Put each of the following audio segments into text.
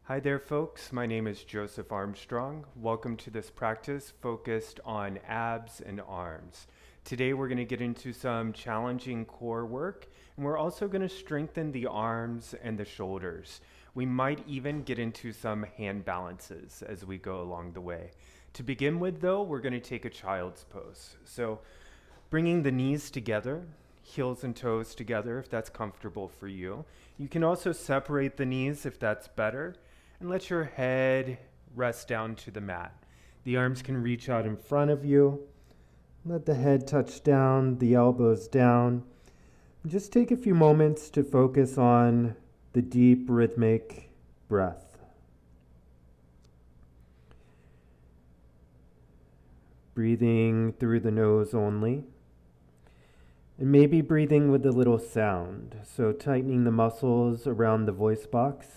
Hi there, folks. My name is Joseph Armstrong. Welcome to this practice focused on abs and arms. Today we're going to get into some challenging core work, and we're also going to strengthen the arms and the shoulders. We might even get into some hand balances as we go along the way. To begin with, though, we're going to take a child's pose. So bringing the knees together, heels and toes together if that's comfortable for you. You can also separate the knees if that's better, and let your head rest down to the mat. The arms can reach out in front of you. Let the head touch down, the elbows down. Just take a few moments to focus on the deep rhythmic breath. Breathing through the nose only. And maybe breathing with a little sound. So tightening the muscles around the voice box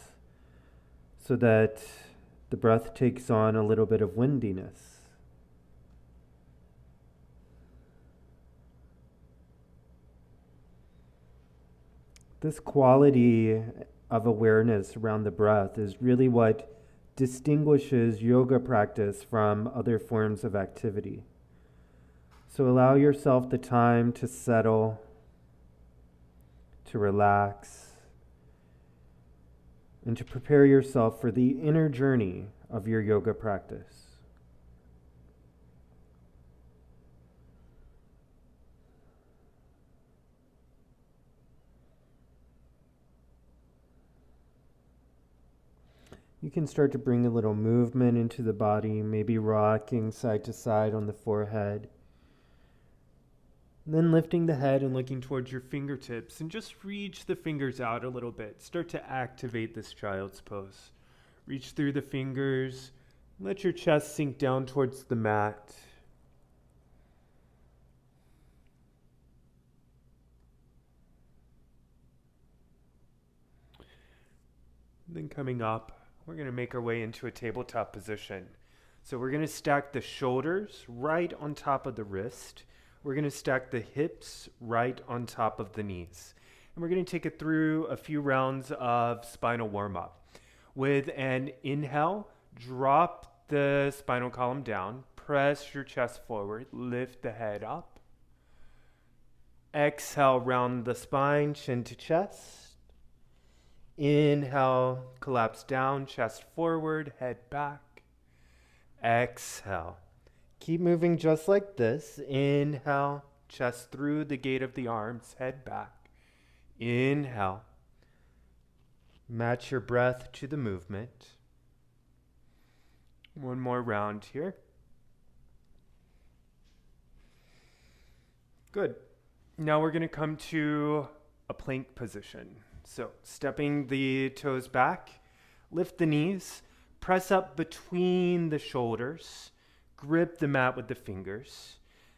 so that the breath takes on a little bit of windiness. This quality of awareness around the breath is really what distinguishes yoga practice from other forms of activity. So allow yourself the time to settle, to relax, and to prepare yourself for the inner journey of your yoga practice. You can start to bring a little movement into the body, maybe rocking side to side on the forehead. And then lifting the head and looking towards your fingertips, and just reach the fingers out a little bit. Start to activate this child's pose. Reach through the fingers. Let your chest sink down towards the mat. Then coming up, we're going to make our way into a tabletop position. So we're going to stack the shoulders right on top of the wrist. We're going to stack the hips right on top of the knees. And we're going to take it through a few rounds of spinal warm-up. With an inhale, drop the spinal column down, press your chest forward, lift the head up. Exhale, round the spine, chin to chest. Inhale, collapse down, chest forward, head back. Exhale. Keep moving just like this. Inhale, chest through the gate of the arms, head back. Inhale. Match your breath to the movement. One more round here. Good. Now we're going to come to a plank position. So stepping the toes back, lift the knees, press up between the shoulders. Grip the mat with the fingers.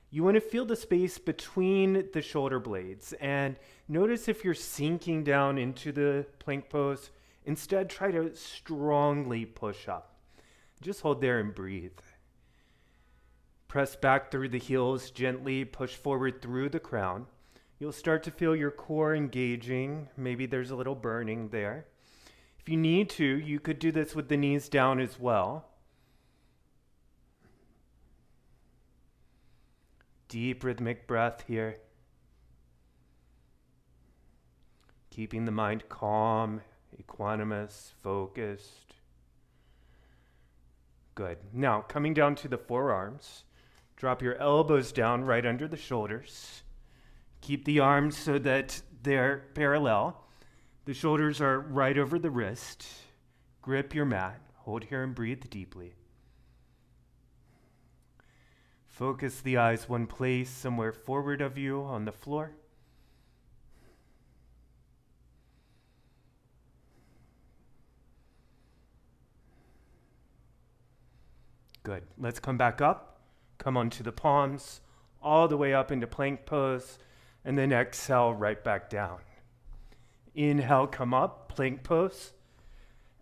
You want to feel the space between the shoulder blades and notice if you're sinking down into the plank pose. Instead, try to strongly push up. Just hold there and breathe. Press back through the heels, gently push forward through the crown. You'll start to feel your core engaging. Maybe there's a little burning there. If you need to, you could do this with the knees down as well. Deep rhythmic breath here. Keeping the mind calm, equanimous, focused. Good. Now, coming down to the forearms, drop your elbows down right under the shoulders. Keep the arms so that they're parallel. The shoulders are right over the wrist. Grip your mat. Hold here and breathe deeply. Focus the eyes one place, somewhere forward of you on the floor. Good. Let's come back up. Come onto the palms, all the way up into plank pose, and then exhale right back down. Inhale, come up, plank pose.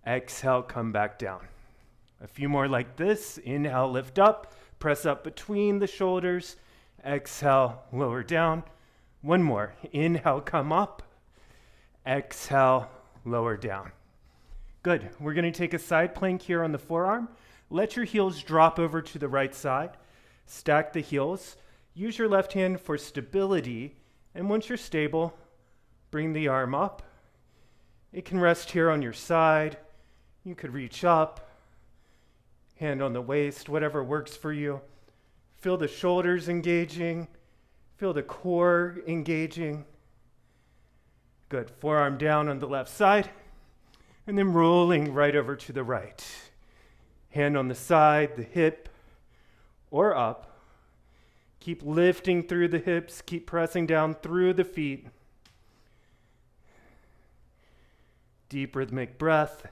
Exhale, come back down. A few more like this. Inhale, lift up. Press up between the shoulders. Exhale, lower down. One more. Inhale, come up. Exhale, lower down. Good. We're going to take a side plank here on the forearm. Let your heels drop over to the right side. Stack the heels. Use your left hand for stability. And once you're stable, bring the arm up. It can rest here on your side. You could reach up, hand on the waist, whatever works for you. Feel the shoulders engaging. Feel the core engaging. Good. Forearm down on the left side. And then rolling right over to the right. Hand on the side, the hip, or up. Keep lifting through the hips. Keep pressing down through the feet. Deep rhythmic breath.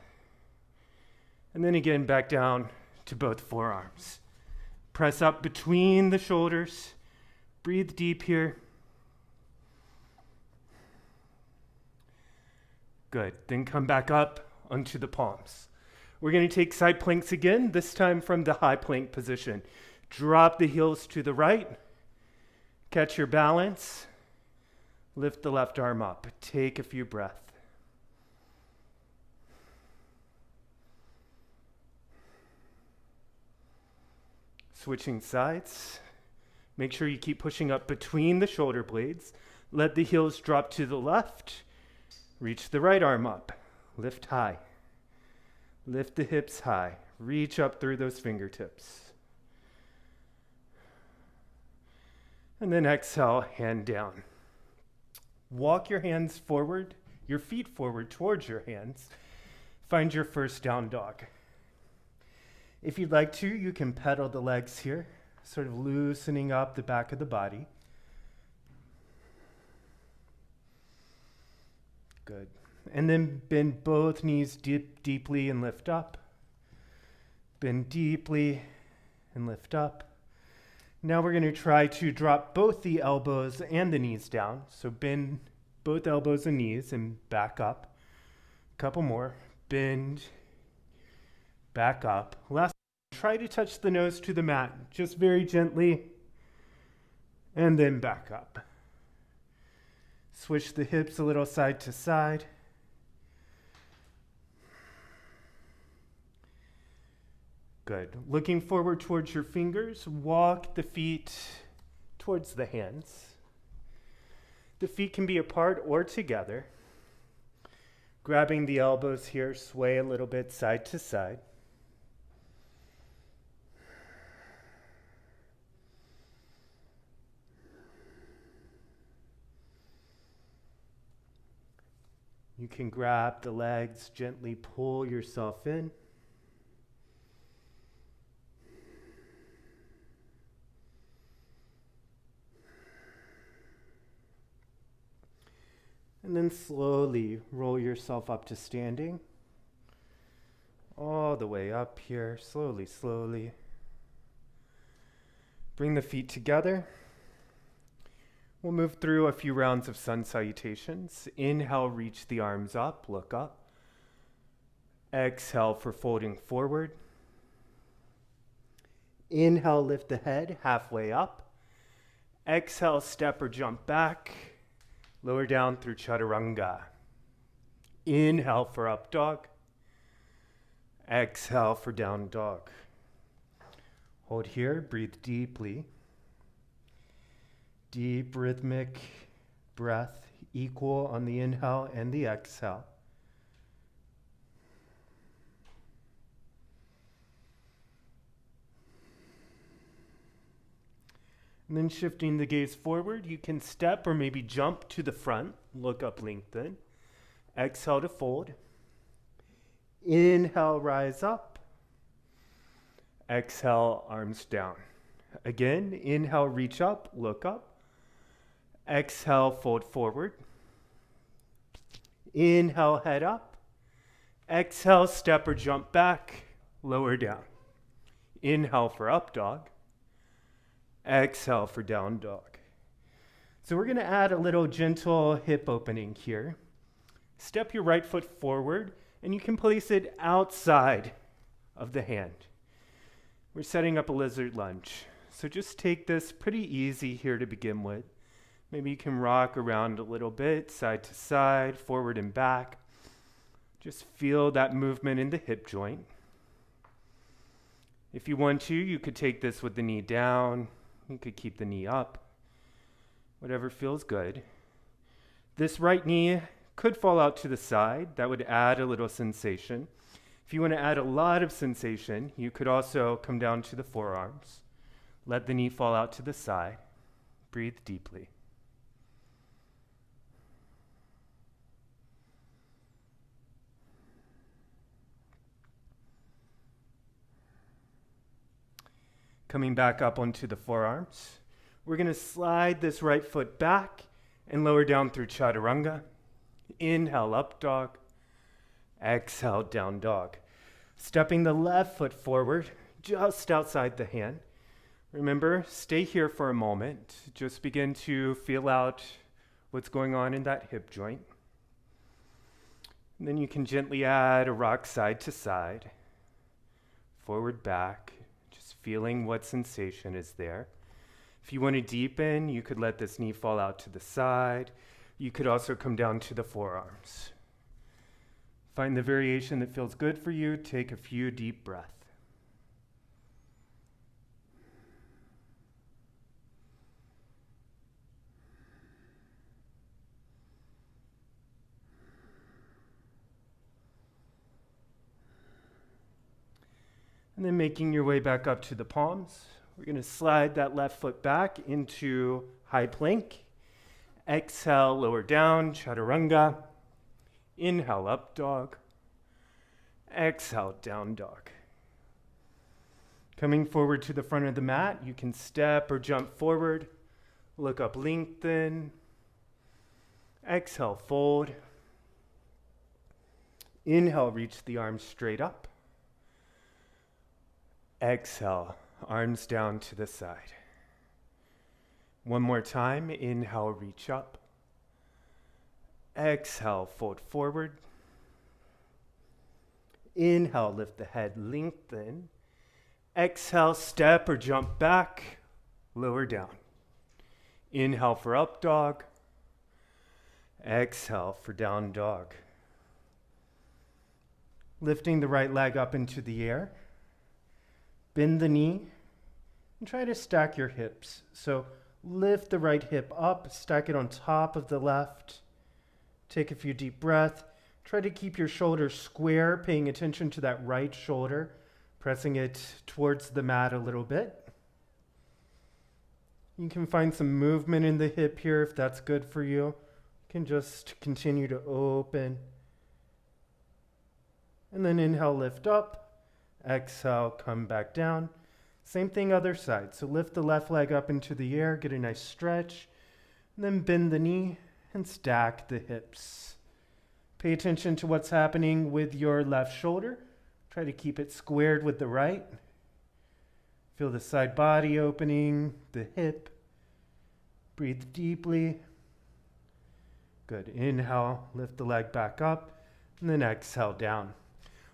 And then again, back down to both forearms. Press up between the shoulders. Breathe deep here. Good. Then come back up onto the palms. We're going to take side planks again, this time from the high plank position. Drop the heels to the right. Catch your balance. Lift the left arm up. Take a few breaths. Switching sides. Make sure you keep pushing up between the shoulder blades. Let the heels drop to the left. Reach the right arm up. Lift high. Lift the hips high. Reach up through those fingertips. And then exhale, hand down. Walk your hands forward, your feet forward towards your hands. Find your first down dog. If you'd like to, you can pedal the legs here, sort of loosening up the back of the body. Good. And then bend both knees deeply and lift up. Bend deeply and lift up. Now we're going to try to drop both the elbows and the knees down. So bend both elbows and knees and back up. A couple more. Bend, back up. Last, try to touch the nose to the mat, just very gently, and then back up. Switch the hips a little side to side. Good. Looking forward towards your fingers, walk the feet towards the hands. The feet can be apart or together. Grabbing the elbows here, sway a little bit side to side. You can grab the legs, gently pull yourself in. And then slowly roll yourself up to standing. All the way up here, slowly, slowly. Bring the feet together. We'll move through a few rounds of sun salutations. Inhale, reach the arms up, look up. Exhale for folding forward. Inhale, lift the head halfway up. Exhale, step or jump back. Lower down through chaturanga. Inhale for up dog. Exhale for down dog. Hold here, breathe deeply. Deep rhythmic breath, equal on the inhale and the exhale. And then shifting the gaze forward, you can step or maybe jump to the front, look up, lengthen. Exhale to fold. Inhale, rise up. Exhale, arms down. Again, inhale, reach up, look up. Exhale, fold forward. Inhale, head up. Exhale, step or jump back, lower down. Inhale for up dog. Exhale for down dog. So we're going to add a little gentle hip opening here. Step your right foot forward, and you can place it outside of the hand. We're setting up a lizard lunge. So just take this pretty easy here to begin with. Maybe you can rock around a little bit, side to side, forward and back. Just feel that movement in the hip joint. If you want to, you could take this with the knee down. You could keep the knee up. Whatever feels good. This right knee could fall out to the side. That would add a little sensation. If you want to add a lot of sensation, you could also come down to the forearms. Let the knee fall out to the side. Breathe deeply. Coming back up onto the forearms. We're going to slide this right foot back and lower down through chaturanga. Inhale, up dog. Exhale, down dog. Stepping the left foot forward, just outside the hand. Remember, stay here for a moment. Just begin to feel out what's going on in that hip joint. And then you can gently add a rock side to side. Forward, back. Just feeling what sensation is there. If you want to deepen, you could let this knee fall out to the side. You could also come down to the forearms. Find the variation that feels good for you. Take a few deep breaths. And then making your way back up to the palms. We're going to slide that left foot back into high plank. Exhale, lower down, chaturanga. Inhale, up dog. Exhale, down dog. Coming forward to the front of the mat, you can step or jump forward. Look up, lengthen. Exhale, fold. Inhale, reach the arms straight up. Exhale, arms down to the side. One more time. Inhale, reach up. Exhale, fold forward. Inhale, lift the head, lengthen. Exhale, step or jump back, lower down. Inhale for up dog. Exhale for down dog. Lifting the right leg up into the air. Bend the knee and try to stack your hips. So lift the right hip up, stack it on top of the left. Take a few deep breaths. Try to keep your shoulders square, paying attention to that right shoulder, pressing it towards the mat a little bit. You can find some movement in the hip here if that's good for you. You can just continue to open. And then inhale, lift up. Exhale, come back down. Same thing other side. So lift the left leg up into the air, get a nice stretch, and then bend the knee and stack the hips. Pay attention to what's happening with your left shoulder. Try to keep it squared with the right. Feel the side body opening, the hip. Breathe deeply. Good. Inhale, lift the leg back up, and then exhale down.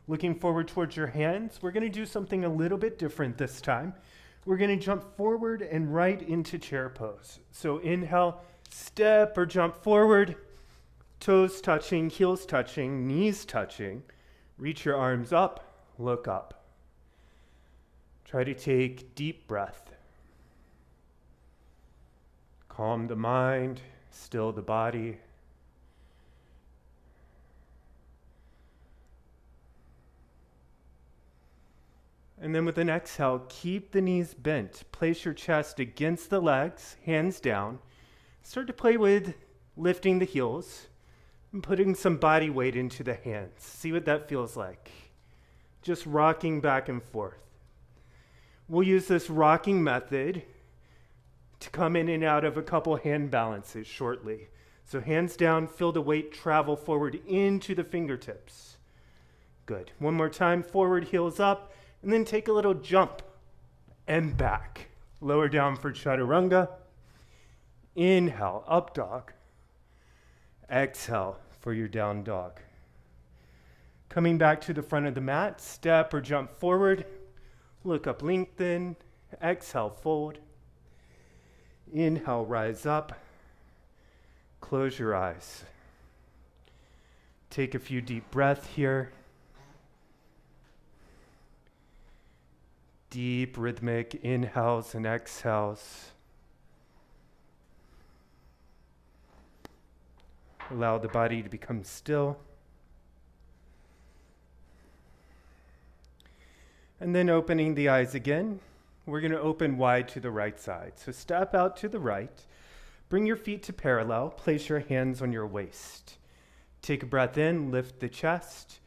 Looking forward towards your hands, we're going to do something a little bit different this time. We're going to jump forward and right into chair pose. So inhale, step or jump forward, toes touching, heels touching, knees touching. Reach your arms up, look up. Try to take deep breath. Calm the mind, still the body. And then with an exhale, keep the knees bent. Place your chest against the legs, hands down. Start to play with lifting the heels and putting some body weight into the hands. See what that feels like. Just rocking back and forth. We'll use this rocking method to come in and out of a couple hand balances shortly. So hands down, feel the weight travel forward into the fingertips. Good. One more time, forward, heels up. And then take a little jump and back. Lower down for chaturanga. Inhale, up dog. Exhale for your down dog. Coming back to the front of the mat, step or jump forward. Look up, lengthen. Exhale, fold. Inhale, rise up. Close your eyes. Take a few deep breaths here. Deep rhythmic inhales and exhales. Allow the body to become still. And then opening the eyes again, we're going to open wide to the right side. So step out to the right. Bring your feet to parallel. Place your hands on your waist. Take a breath in, lift the chest.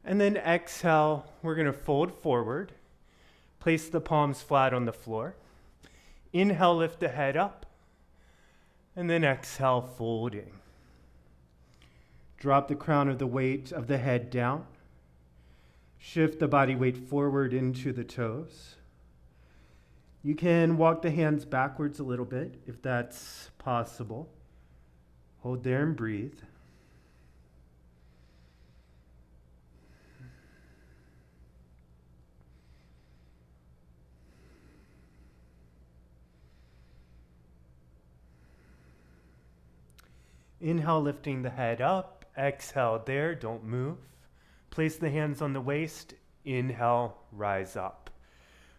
And then exhale, we're going to fold forward. Place the palms flat on the floor. Inhale, lift the head up. And then exhale, folding. Drop the crown of the weight of the head down. Shift the body weight forward into the toes. You can walk the hands backwards a little bit if that's possible. Hold there and breathe. Inhale, lifting the head up. Exhale there, don't move. Place the hands on the waist. Inhale, rise up.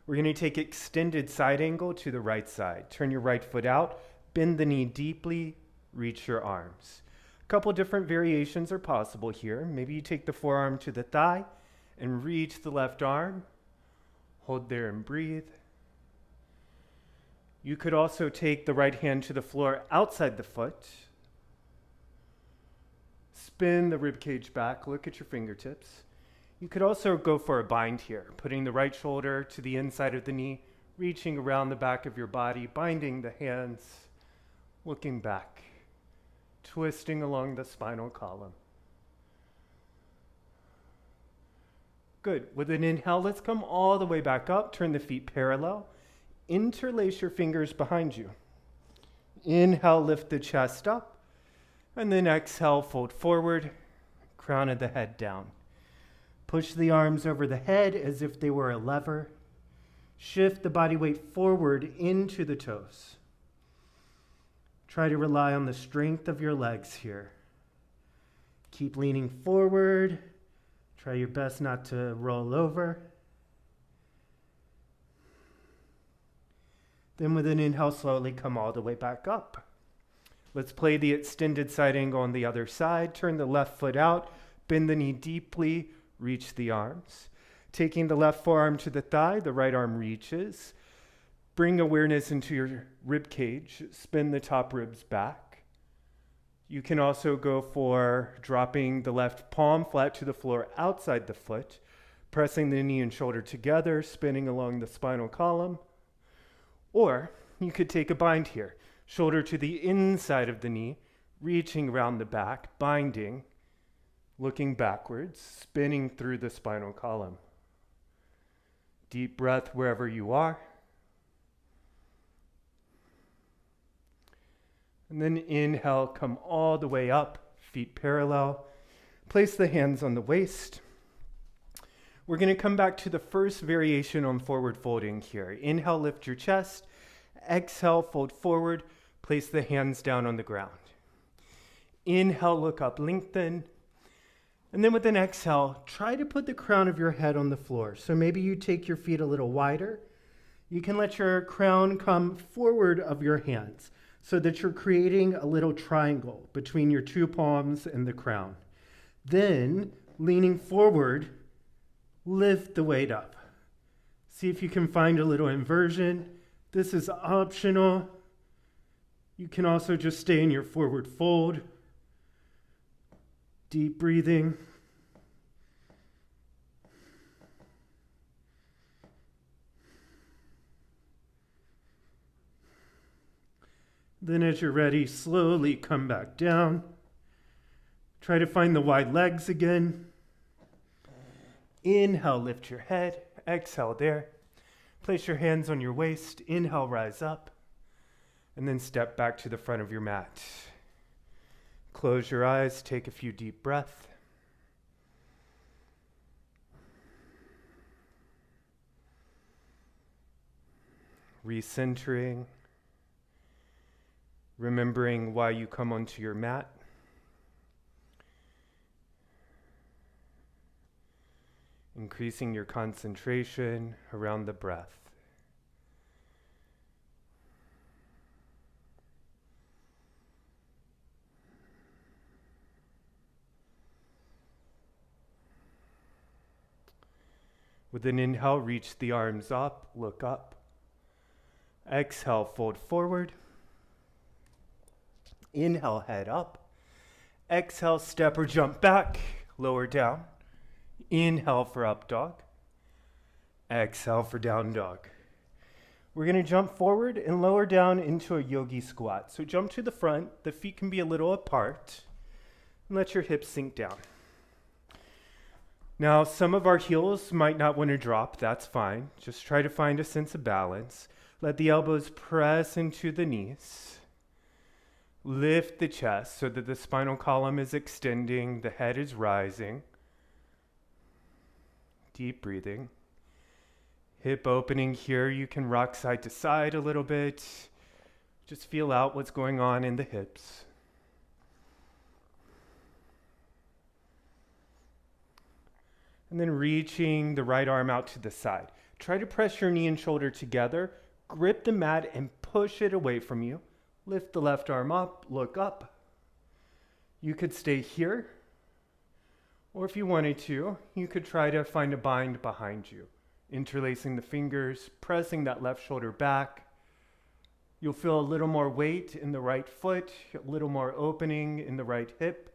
We're going to take extended side angle to the right side. Turn your right foot out. Bend the knee deeply. Reach your arms. A couple different variations are possible here. Maybe you take the forearm to the thigh and reach the left arm. Hold there and breathe. You could also take the right hand to the floor outside the foot. Spin the rib cage back, look at your fingertips. You could also go for a bind here, putting the right shoulder to the inside of the knee, reaching around the back of your body, binding the hands, looking back, twisting along the spinal column. Good. With an inhale, let's come all the way back up, turn the feet parallel, interlace your fingers behind you. Inhale, lift the chest up. And then exhale, fold forward, crown of the head down. Push the arms over the head as if they were a lever. Shift the body weight forward into the toes. Try to rely on the strength of your legs here. Keep leaning forward. Try your best not to roll over. Then with an inhale, slowly come all the way back up. Let's play the extended side angle on the other side. Turn the left foot out, bend the knee deeply, reach the arms. Taking the left forearm to the thigh, the right arm reaches. Bring awareness into your rib cage. Spin the top ribs back. You can also go for dropping the left palm flat to the floor outside the foot, pressing the knee and shoulder together, spinning along the spinal column. Or you could take a bind here. Shoulder to the inside of the knee, reaching around the back, binding, looking backwards, spinning through the spinal column. Deep breath wherever you are. And then inhale, come all the way up, feet parallel. Place the hands on the waist. We're going to come back to the first variation on forward folding here. Inhale, lift your chest. Exhale, fold forward. Place the hands down on the ground. Inhale, look up, lengthen. And then with an exhale, try to put the crown of your head on the floor. So maybe you take your feet a little wider. You can let your crown come forward of your hands so that you're creating a little triangle between your two palms and the crown. Then, leaning forward, lift the weight up. See if you can find a little inversion. This is optional. You can also just stay in your forward fold. Deep breathing. Then as you're ready, slowly come back down. Try to find the wide legs again. Inhale, lift your head. Exhale there. Place your hands on your waist. Inhale, rise up. And then step back to the front of your mat. Close your eyes, take a few deep breaths. Recentering. Remembering why you come onto your mat. increasing your concentration around the breath. With an inhale, reach the arms up, look up. Exhale, fold forward. Inhale, head up. Exhale, step or jump back, lower down. Inhale for up dog. Exhale for down dog. We're going to jump forward and lower down into a yogi squat. So jump to the front. The feet can be a little apart. And let your hips sink down. Now, some of our heels might not want to drop. That's fine. Just try to find a sense of balance. Let the elbows press into the knees. Lift the chest so that the spinal column is extending, the head is rising. Deep breathing. Hip opening here. You can rock side to side a little bit. Just feel out what's going on in the hips. And then reaching the right arm out to the side. Try to press your knee and shoulder together. Grip the mat and push it away from you. Lift the left arm up, look up. You could stay here. Or if you wanted to, you could try to find a bind behind you. Interlacing the fingers, pressing that left shoulder back. You'll feel a little more weight in the right foot, a little more opening in the right hip.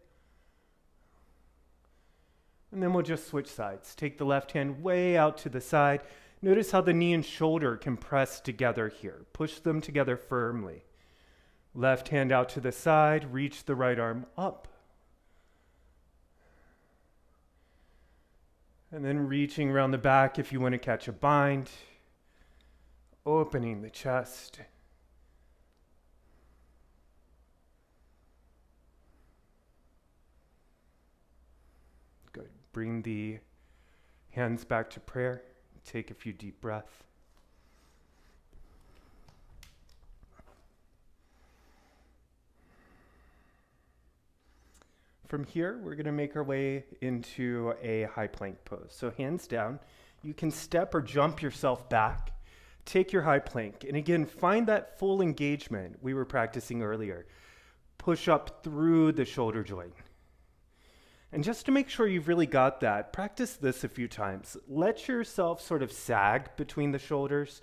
And then we'll just switch sides. Take the left hand way out to the side. Notice how the knee and shoulder can press together here. Push them together firmly. Left hand out to the side. Reach the right arm up. And then reaching around the back if you want to catch a bind. Opening the chest. Good. Bring the hands back to prayer. Take a few deep breaths. From here, we're going to make our way into a high plank pose. So hands down. You can step or jump yourself back. Take your high plank. And again, find that full engagement we were practicing earlier. Push up through the shoulder joint. And just to make sure you've really got that, practice this a few times. Let yourself sort of sag between the shoulders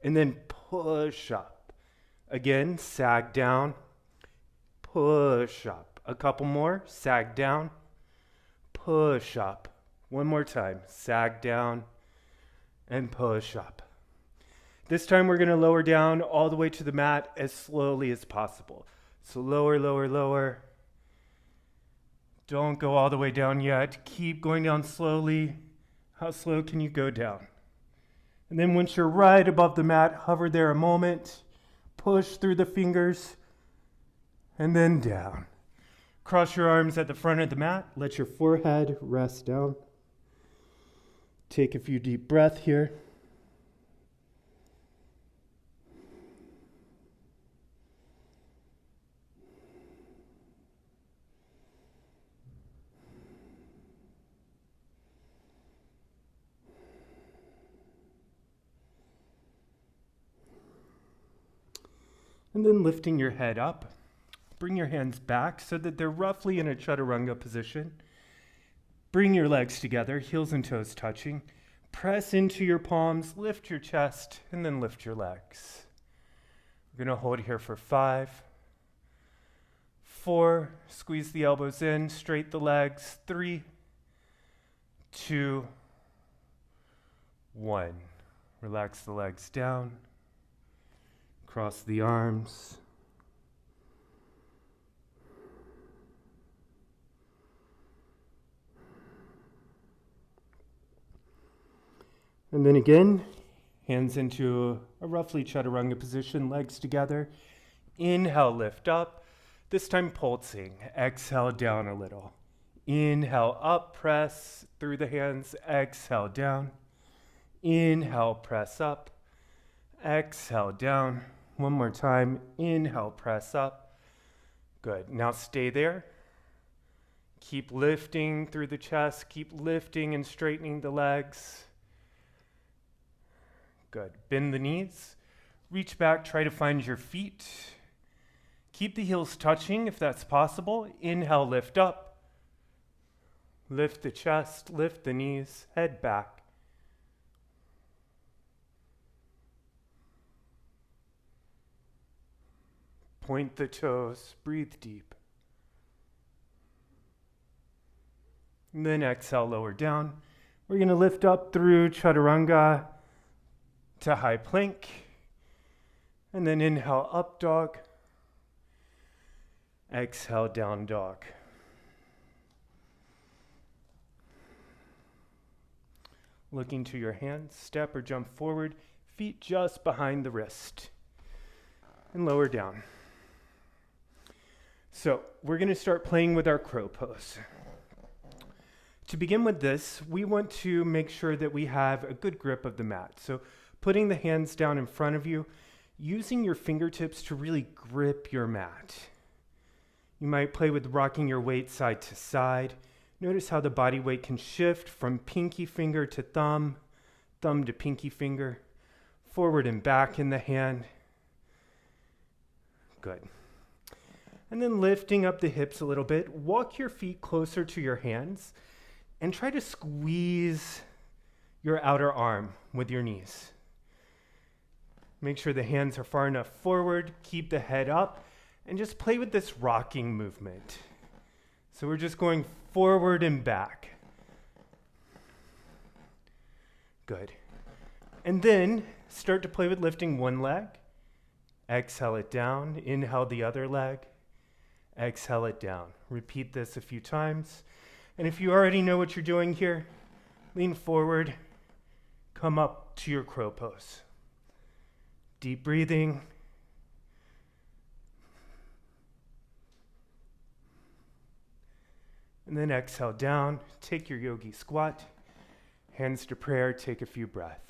and then push up. Again, sag down, push up. A couple more, sag down, push up. One more time, sag down and push up. This time we're going to lower down all the way to the mat as slowly as possible. So lower, lower, lower. Don't go all the way down yet. Keep going down slowly. How slow can you go down? And then once you're right above the mat, hover there a moment. Push through the fingers. And then down. Cross your arms at the front of the mat. Let your forehead rest down. Take a few deep breaths here. And then lifting your head up, bring your hands back so that they're roughly in a chaturanga position. Bring your legs together, heels and toes touching. Press into your palms, lift your chest, and then lift your legs. We're going to hold here for 5, 4, squeeze the elbows in, straight the legs, 3, 2, 1. Relax the legs down. Cross the arms. And then again, hands into a roughly chaturanga position, legs together. Inhale, lift up. This time pulsing. Exhale, down a little. Inhale, up, press through the hands. Exhale, down. Inhale, press up. Exhale, down. One more time. Inhale, press up. Good. Now stay there. Keep lifting through the chest. Keep lifting and straightening the legs. Good. Bend the knees. Reach back. Try to find your feet. Keep the heels touching if that's possible. Inhale, lift up. Lift the chest. Lift the knees. Head back. Point the toes. Breathe deep. And then exhale, lower down. We're going to lift up through chaturanga to high plank. And then inhale, up dog. Exhale, down dog. Looking to your hands, step or jump forward, feet just behind the wrist. And lower down. So we're going to start playing with our crow pose. To begin with this, we want to make sure that we have a good grip of the mat. So putting the hands down in front of you, using your fingertips to really grip your mat. You might play with rocking your weight side to side. Notice how the body weight can shift from pinky finger to thumb, thumb to pinky finger, forward and back in the hand. Good. And then lifting up the hips a little bit, walk your feet closer to your hands and try to squeeze your outer arm with your knees. Make sure the hands are far enough forward, keep the head up, and just play with this rocking movement. So we're just going forward and back. Good. And then start to play with lifting one leg. Exhale it down. Inhale the other leg. Exhale it down. Repeat this a few times. And if you already know what you're doing here, lean forward, come up to your crow pose. Deep breathing. And then exhale down, take your yogi squat, hands to prayer, take a few breaths.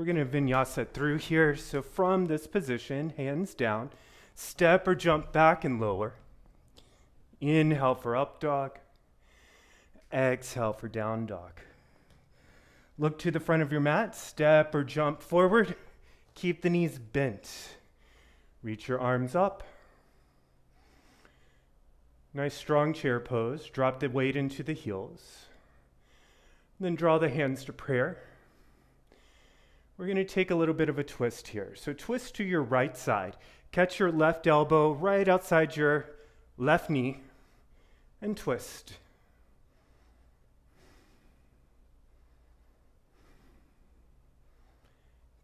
We're going to vinyasa through here. So from this position, hands down, step or jump back and lower. Inhale for up dog. Exhale for down dog. Look to the front of your mat, step or jump forward. Keep the knees bent. Reach your arms up. Nice strong chair pose. Drop the weight into the heels. Then draw the hands to prayer. We're going to take a little bit of a twist here. So twist to your right side. Catch your left elbow right outside your left knee and twist.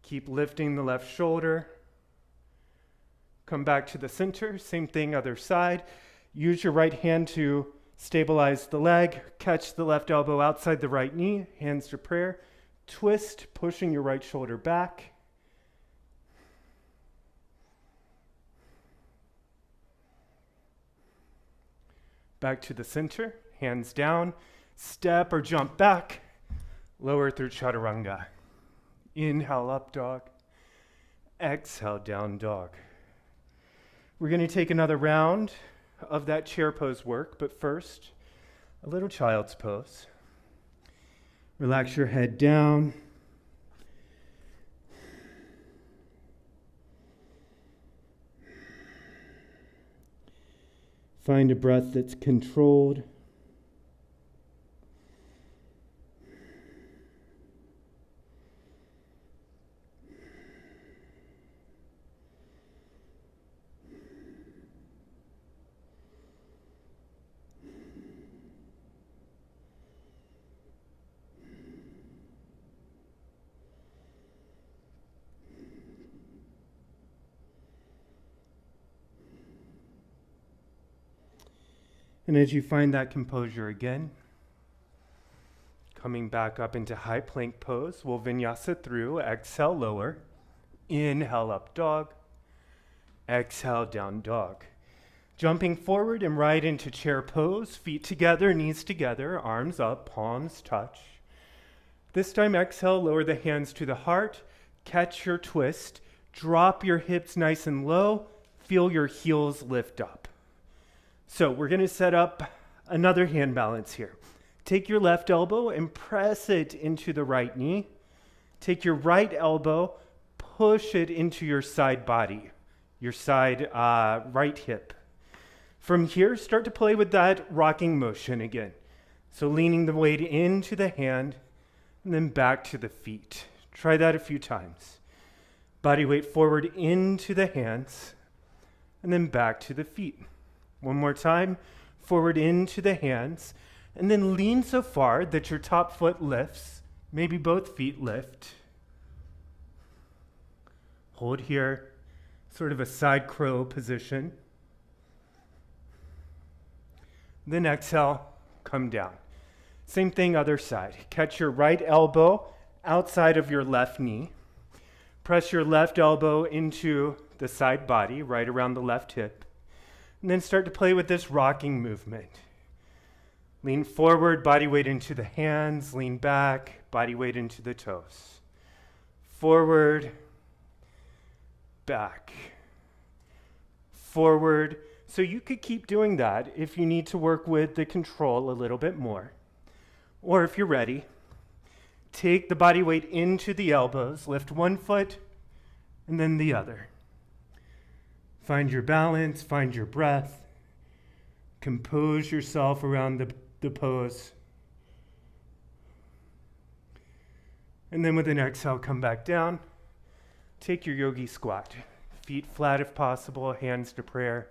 Keep lifting the left shoulder. Come back to the center. Same thing, other side. Use your right hand to stabilize the leg. Catch the left elbow outside the right knee. Hands to prayer. Twist, pushing your right shoulder back. Back to the center, hands down, step or jump back, lower through chaturanga. Inhale, up dog. Exhale, down dog. We're going to take another round of that chair pose work, but first, a little child's pose. Relax your head down. Find a breath that's controlled. And as you find that composure again, coming back up into high plank pose, we'll vinyasa through, exhale lower, inhale up dog, exhale down dog. Jumping forward and right into chair pose, feet together, knees together, arms up, palms touch. This time exhale, lower the hands to the heart, catch your twist, drop your hips nice and low, feel your heels lift up. So we're going to set up another hand balance here. Take your left elbow and press it into the right knee. Take your right elbow, push it into your side body, your side right hip. From here, start to play with that rocking motion again. So leaning the weight into the hand and then back to the feet. Try that a few times. Body weight forward into the hands and then back to the feet. One more time, forward into the hands and then lean so far that your top foot lifts. Maybe both feet lift. Hold here, sort of a side crow position. Then exhale, come down. Same thing, other side. Catch your right elbow outside of your left knee. Press your left elbow into the side body, right around the left hip. And then start to play with this rocking movement. Lean forward, body weight into the hands. Lean back, body weight into the toes. Forward, back, forward. So you could keep doing that if you need to work with the control a little bit more. Or if you're ready, take the body weight into the elbows, lift one foot and then the other. Find your balance, find your breath, compose yourself around the pose. And then with an exhale, come back down. Take your yogi squat. Feet flat if possible, hands to prayer.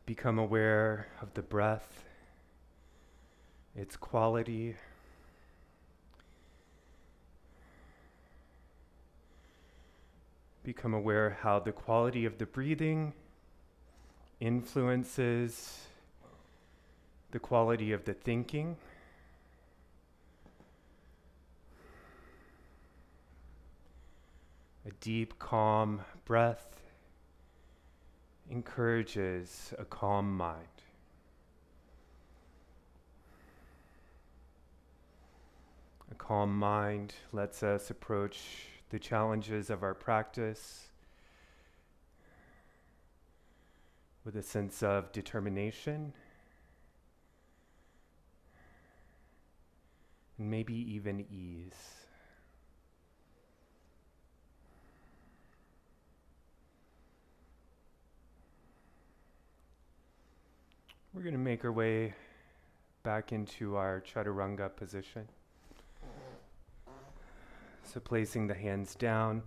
Become aware of the breath, its quality. Become aware how the quality of the breathing influences the quality of the thinking. A deep, calm breath encourages a calm mind. A calm mind lets us approach the challenges of our practice with a sense of determination and maybe even ease. We're going to make our way back into our chaturanga position. So placing the hands down,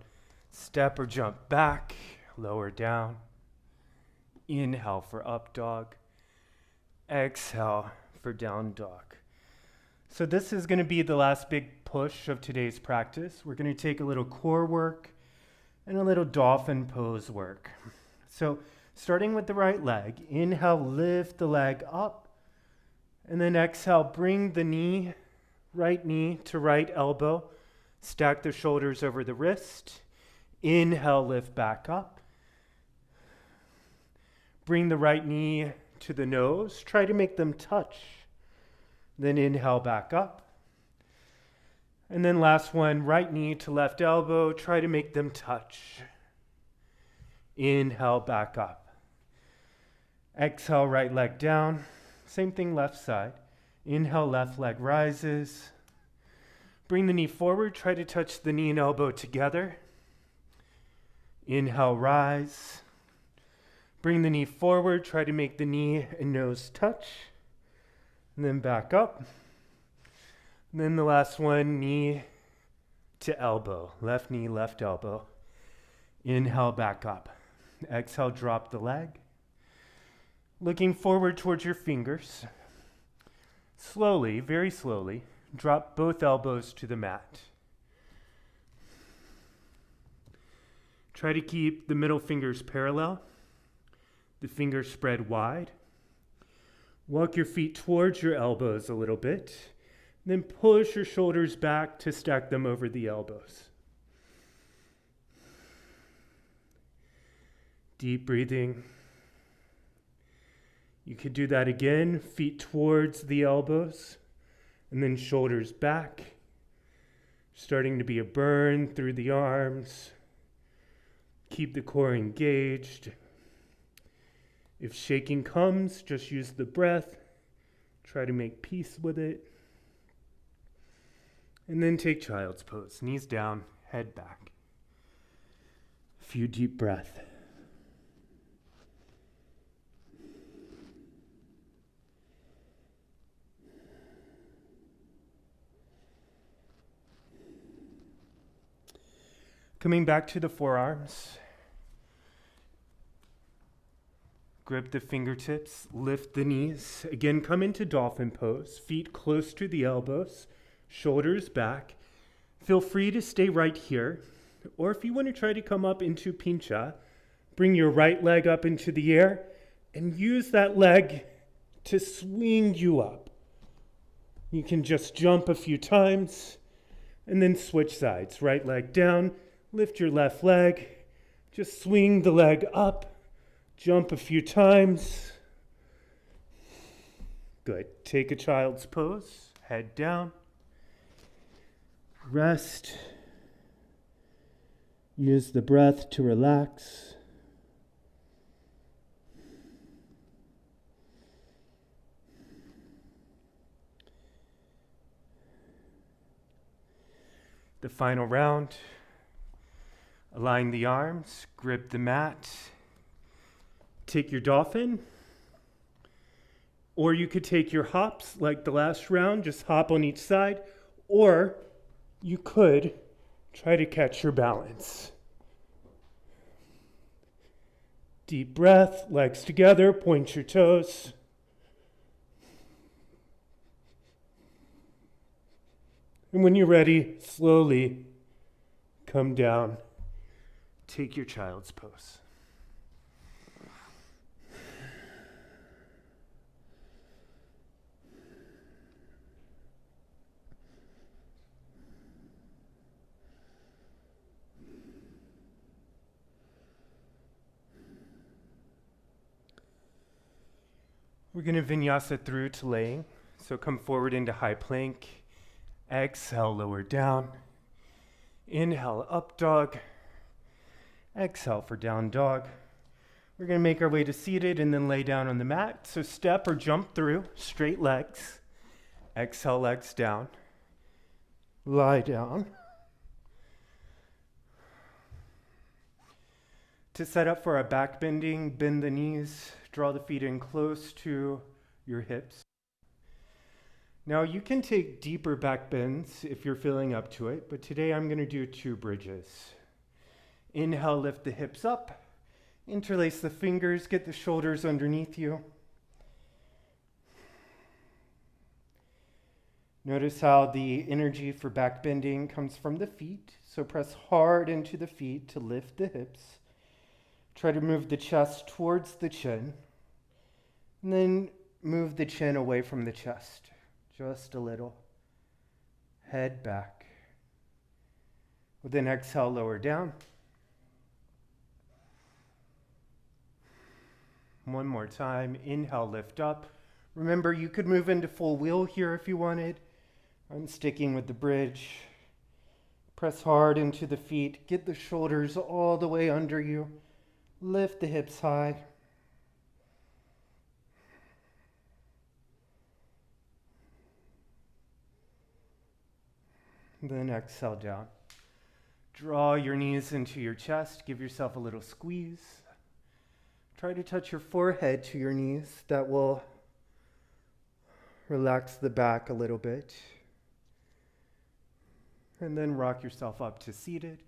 step or jump back, lower down. Inhale for up dog. Exhale for down dog. So this is going to be the last big push of today's practice. We're going to take a little core work and a little dolphin pose work. So starting with the right leg, inhale, lift the leg up, and then exhale, bring the right knee to right elbow, stack the shoulders over the wrist, inhale, lift back up, bring the right knee to the nose, try to make them touch, then inhale back up, and then last one, right knee to left elbow, try to make them touch, inhale back up. Exhale, right leg down. Same thing, left side. Inhale, left leg rises. Bring the knee forward. Try to touch the knee and elbow together. Inhale, rise. Bring the knee forward. Try to make the knee and nose touch. And then back up. And then the last one, knee to elbow. Left knee, left elbow. Inhale, back up. Exhale, drop the leg. Looking forward towards your fingers. Slowly, very slowly, drop both elbows to the mat. Try to keep the middle fingers parallel, the fingers spread wide. Walk your feet towards your elbows a little bit, then push your shoulders back to stack them over the elbows. Deep breathing. You could do that again, feet towards the elbows, and then shoulders back. Starting to be a burn through the arms. Keep the core engaged. If shaking comes, just use the breath. Try to make peace with it. And then take child's pose. Knees down, head back. A few deep breaths. Coming back to the forearms. Grip the fingertips, lift the knees. Again, come into dolphin pose. Feet close to the elbows, shoulders back. Feel free to stay right here. Or if you want to try to come up into pincha, bring your right leg up into the air and use that leg to swing you up. You can just jump a few times and then switch sides. Right leg down, lift your left leg, just swing the leg up. Jump a few times. Good. Take a child's pose. Head down. Rest. Use the breath to relax. The final round. Align the arms. Grip the mat. Take your dolphin, or you could take your hops like the last round, just hop on each side, or you could try to catch your balance. Deep breath, legs together, point your toes. And when you're ready, slowly come down. Take your child's pose. We're going to vinyasa through to laying. So come forward into high plank. Exhale, lower down. Inhale, up dog. Exhale for down dog. We're going to make our way to seated and then lay down on the mat. So step or jump through, straight legs. Exhale, legs down. Lie down. To set up for a back bending, bend the knees. Draw the feet in close to your hips. Now you can take deeper back bends if you're feeling up to it, but today I'm going to do 2 bridges. Inhale, lift the hips up. Interlace the fingers, get the shoulders underneath you. Notice how the energy for back bending comes from the feet, so press hard into the feet to lift the hips. Try to move the chest towards the chin, and then move the chin away from the chest, just a little. Head back. With an exhale, lower down. One more time. Inhale, lift up. Remember, you could move into full wheel here if you wanted. I'm sticking with the bridge. Press hard into the feet. Get the shoulders all the way under you. Lift the hips high. Then exhale down. Draw your knees into your chest. Give yourself a little squeeze. Try to touch your forehead to your knees. That will relax the back a little bit. And then rock yourself up to seated.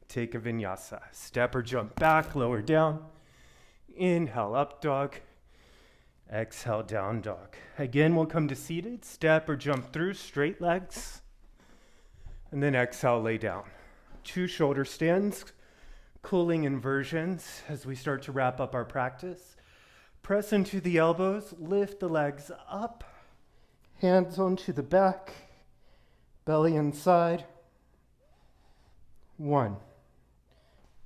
Take a vinyasa. Step or jump back, lower down. Inhale, up dog. Exhale, down dog. Again, we'll come to seated. Step or jump through, straight legs. And then exhale, lay down. 2 shoulder stands. Cooling inversions as we start to wrap up our practice. Press into the elbows, lift the legs up, hands onto the back, belly inside. 1.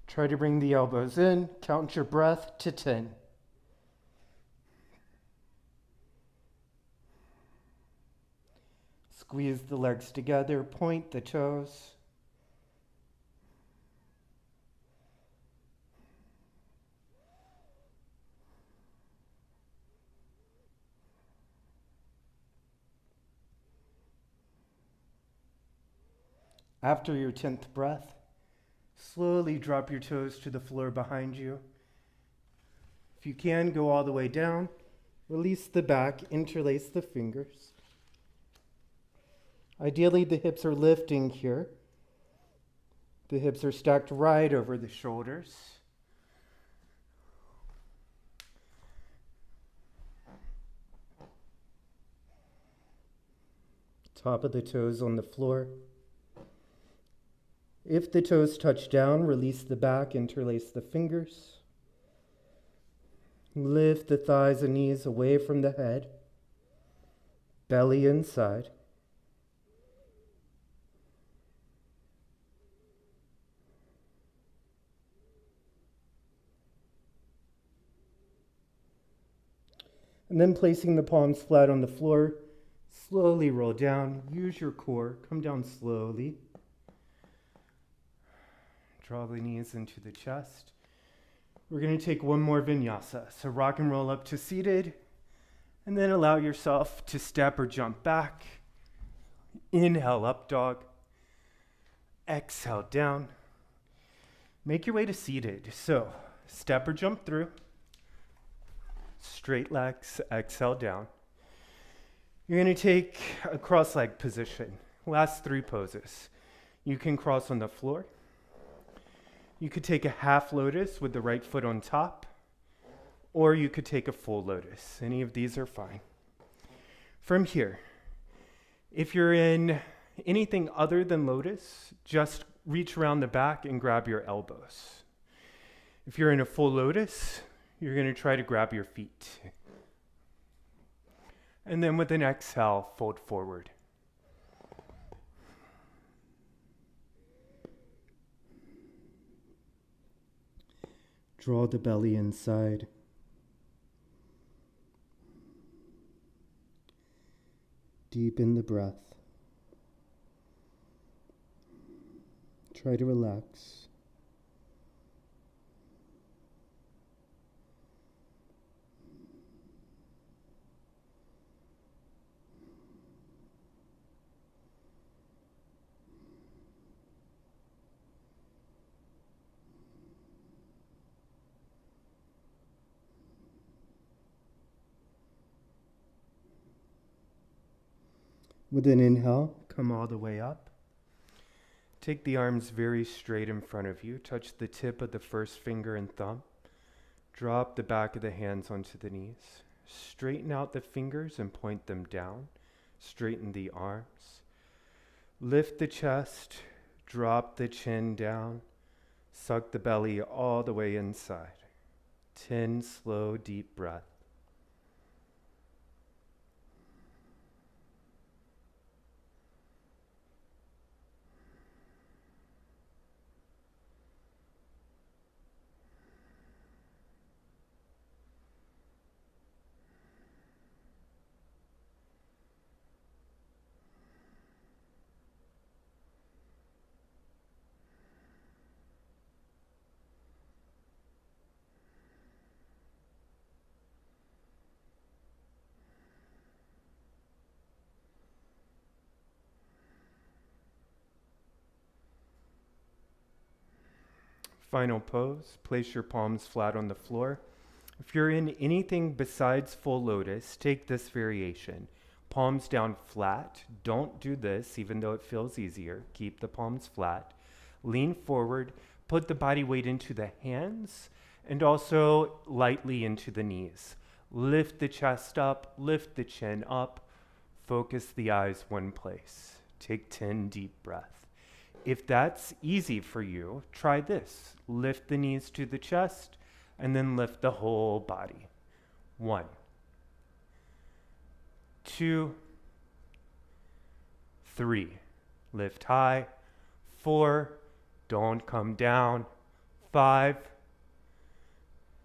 Try to bring the elbows in, count your breath to 10. Squeeze the legs together, point the toes. After your 10th breath, slowly drop your toes to the floor behind you. If you can, go all the way down. Release the back, interlace the fingers. Ideally, the hips are lifting here. The hips are stacked right over the shoulders. Top of the toes on the floor. If the toes touch down, release the back, interlace the fingers. Lift the thighs and knees away from the head. Belly inside. And then placing the palms flat on the floor, slowly roll down. Use your core. Come down slowly. Draw the knees into the chest. We're going to take one more vinyasa. So rock and roll up to seated, and then allow yourself to step or jump back. Inhale, up dog. Exhale, down. Make your way to seated. So step or jump through. Straight legs, exhale, down. You're going to take a cross-leg position. Last 3 poses. You can cross on the floor. You could take a half lotus with the right foot on top, or you could take a full lotus. Any of these are fine. From here, if you're in anything other than lotus, just reach around the back and grab your elbows. If you're in a full lotus, you're going to try to grab your feet. And then with an exhale, fold forward. Draw the belly inside. Deepen the breath. Try to relax. With an inhale, come all the way up. Take the arms very straight in front of you. Touch the tip of the first finger and thumb. Drop the back of the hands onto the knees. Straighten out the fingers and point them down. Straighten the arms. Lift the chest. Drop the chin down. Suck the belly all the way inside. 10 slow, deep breaths. Final pose, place your palms flat on the floor. If you're in anything besides full lotus, take this variation. Palms down flat. Don't do this, even though it feels easier. Keep the palms flat. Lean forward, put the body weight into the hands and also lightly into the knees. Lift the chest up, lift the chin up. Focus the eyes one place. Take 10 deep breaths. If that's easy for you, try this. Lift the knees to the chest and then lift the whole body. 1, 2, 3. Lift high. 4. Don't come down. 5,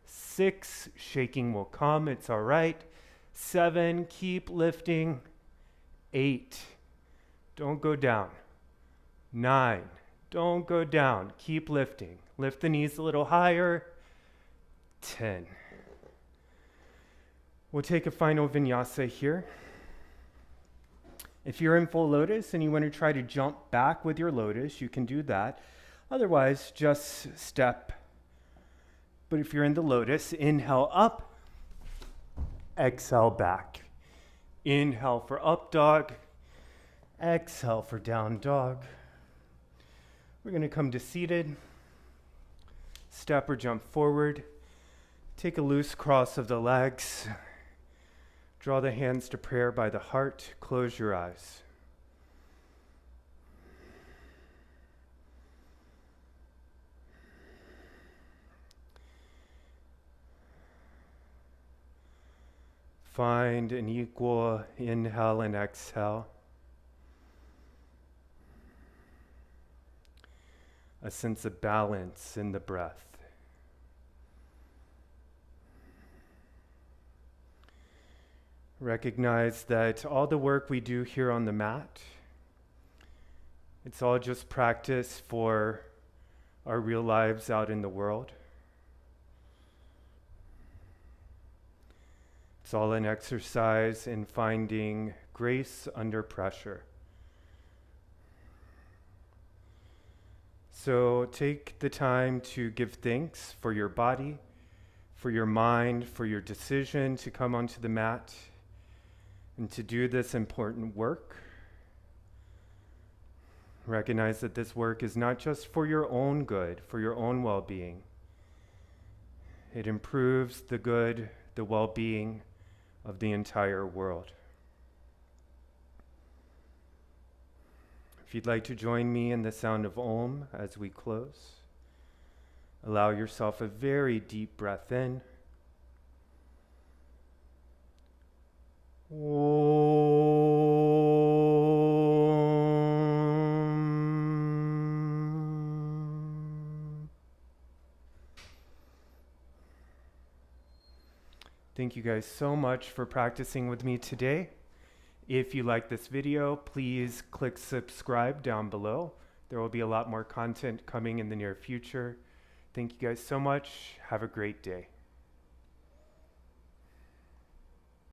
6. Shaking will come. It's all right. 7. Keep lifting. 8. Don't go down. 9. Don't go down. Keep lifting. Lift the knees a little higher. 10. We'll take a final vinyasa here. If you're in full lotus and you want to try to jump back with your lotus, you can do that. Otherwise, just step. But if you're in the lotus, inhale up, exhale back. Inhale for up dog, exhale for down dog. We're going to come to seated. Step or jump forward. Take a loose cross of the legs. Draw the hands to prayer by the heart. Close your eyes. Find an equal inhale and exhale. A sense of balance in the breath. Recognize that all the work we do here on the mat, it's all just practice for our real lives out in the world. It's all an exercise in finding grace under pressure. So take the time to give thanks for your body, for your mind, for your decision to come onto the mat and to do this important work. Recognize that this work is not just for your own good, for your own well-being. It improves the good, the well-being of the entire world. If you'd like to join me in the sound of Om as we close, allow yourself a very deep breath in. Om. Thank you guys so much for practicing with me today. If you like this video, please click subscribe down below. There will be a lot more content coming in the near future. Thank you guys so much. Have a great day.